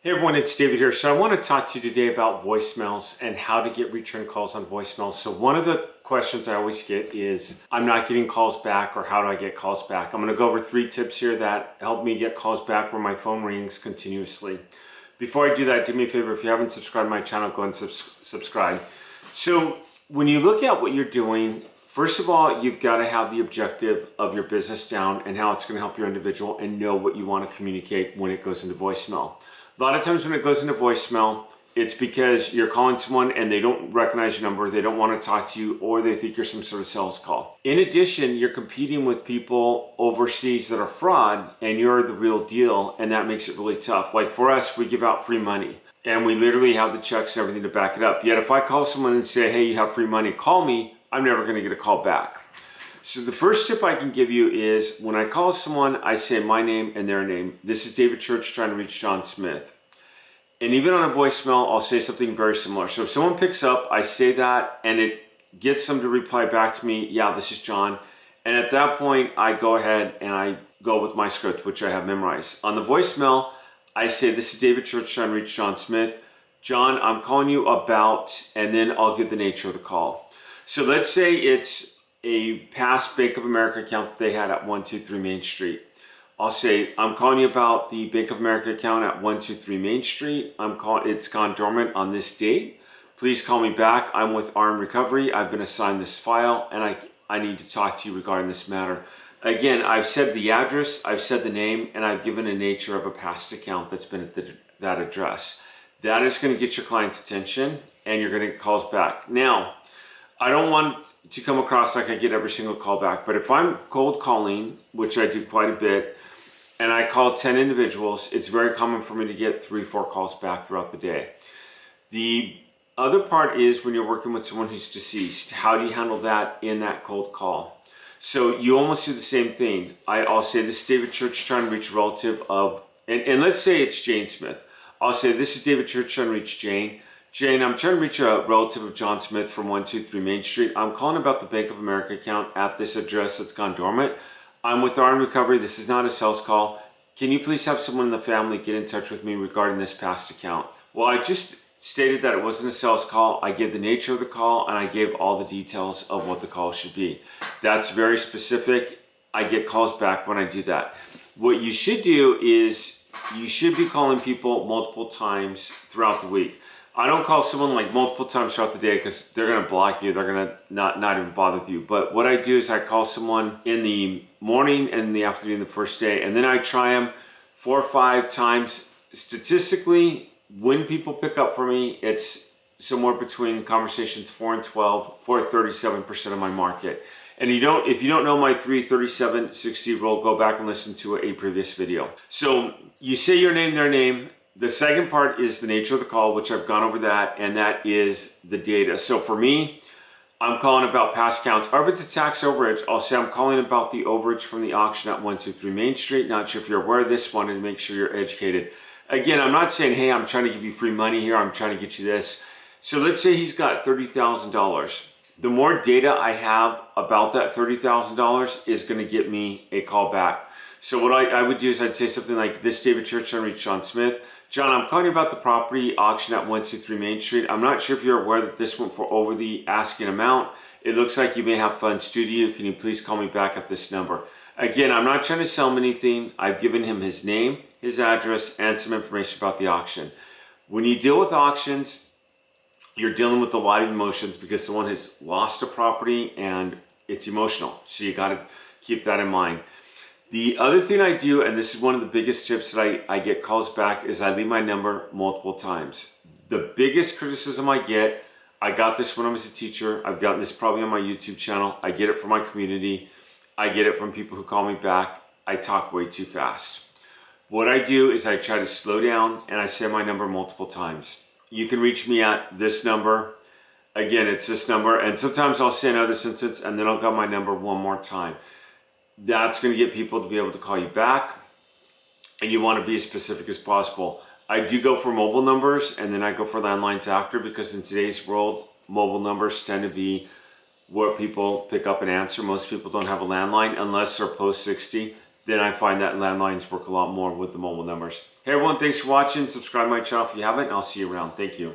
Hey everyone, it's David here. So I want to talk to you today about voicemails and how to get return calls on voicemails. So one of the questions I always get is, I'm not getting calls back, or how do I get calls back? I'm going to go over 3 tips here that help me get calls back where my phone rings continuously. Before I do that, do me a favor, if you haven't subscribed to my channel, go and subscribe. So when you look at what you're doing, first of all, you've got to have the objective of your business down and how it's going to help your individual and know what you want to communicate when it goes into voicemail. A lot of times when it goes into voicemail, it's because you're calling someone and they don't recognize your number, they don't want to talk to you, or they think you're some sort of sales call. In addition, you're competing with people overseas that are fraud and you're the real deal, and that makes it really tough. Like for us, we give out free money and we literally have the checks and everything to back it up. Yet if I call someone and say, hey, you have free money, call me, I'm never going to get a call back. So the first tip I can give you is when I call someone, I say my name and their name. This is David Church trying to reach John Smith. And even on a voicemail, I'll say something very similar. So if someone picks up, I say that and it gets them to reply back to me, yeah, this is John. And at that point, I go ahead and I go with my script, which I have memorized. On the voicemail, I say, this is David Church trying to reach John Smith. John, I'm calling you about, and then I'll give the nature of the call. So let's say it's a past Bank of America account that they had at 123 Main Street. I'll say, I'm calling you about the Bank of America account at 123 Main Street. It's gone dormant on this date. Please call me back. I'm with RM Recovery. I've been assigned this file and I need to talk to you regarding this matter. Again, I've said the address, I've said the name, and I've given a nature of a past account that's been at that address. That is going to get your client's attention and you're going to get calls back. Now, I don't want to come across like I get every single call back, but if I'm cold calling, which I do quite a bit, and I call 10 individuals, it's very common for me to get 3-4 calls back throughout the day. The other part is when you're working with someone who's deceased, how do you handle that in that cold call? So you almost do the same thing. I'll say, this is David Church trying to reach a relative of, and let's say it's Jane Smith. I'll say, this is David Church trying to reach Jane. Jane, I'm trying to reach a relative of John Smith from 123 Main Street. I'm calling about the Bank of America account at this address that's gone dormant. I'm with RM Recovery. This is not a sales call. Can you please have someone in the family get in touch with me regarding this past account? Well, I just stated that it wasn't a sales call. I gave the nature of the call and I gave all the details of what the call should be. That's very specific. I get calls back when I do that. What you should do is you should be calling people multiple times throughout the week. I don't call someone like multiple times throughout the day because they're going to block you. They're going to not even bother with you. But what I do is I call someone in the morning and in the afternoon the first day. And then I try them 4 or 5 times. Statistically, when people pick up for me, it's somewhere between conversations 4 and 12 for 37% of my market. And if you don't know my 3-37-60 rule, go back and listen to a previous video. So you say your name, their name. The second part is the nature of the call, which I've gone over that, and that is the data. So for me, I'm calling about past counts. Or if it's a tax overage, I'll say I'm calling about the overage from the auction at 123 Main Street. Not sure if you're aware of this, wanted to make sure you're educated. Again, I'm not saying, hey, I'm trying to give you free money here, I'm trying to get you this. So let's say he's got $30,000. The more data I have about that $30,000 is going to get me a call back. So what I would do is I'd say something like, this David Church trying to reach John Smith. John, I'm calling you about the property auction at 123 Main Street. I'm not sure if you're aware that this went for over the asking amount. It looks like you may have funds due to you. Can you please call me back at this number? Again, I'm not trying to sell him anything. I've given him his name, his address, and some information about the auction. When you deal with auctions, you're dealing with a lot of emotions because someone has lost a property and it's emotional. So you got to keep that in mind. The other thing I do, and this is one of the biggest tips that I get calls back, is I leave my number multiple times. The biggest criticism I get, I got this when I was a teacher. I've gotten this probably on my YouTube channel. I get it from my community. I get it from people who call me back. I talk way too fast. What I do is I try to slow down and I say my number multiple times. You can reach me at this number. Again, it's this number. And sometimes I'll say another sentence and then I'll get my number one more time. That's going to get people to be able to call you back, and you want to be as specific as possible. I do go for mobile numbers and then I go for landlines after, because in today's world, mobile numbers tend to be what people pick up and answer. Most people don't have a landline unless they're post 60. Then I find that landlines work a lot more with the mobile numbers. Hey everyone, thanks for watching. Subscribe to my channel if you haven't, and I'll see you around. Thank you.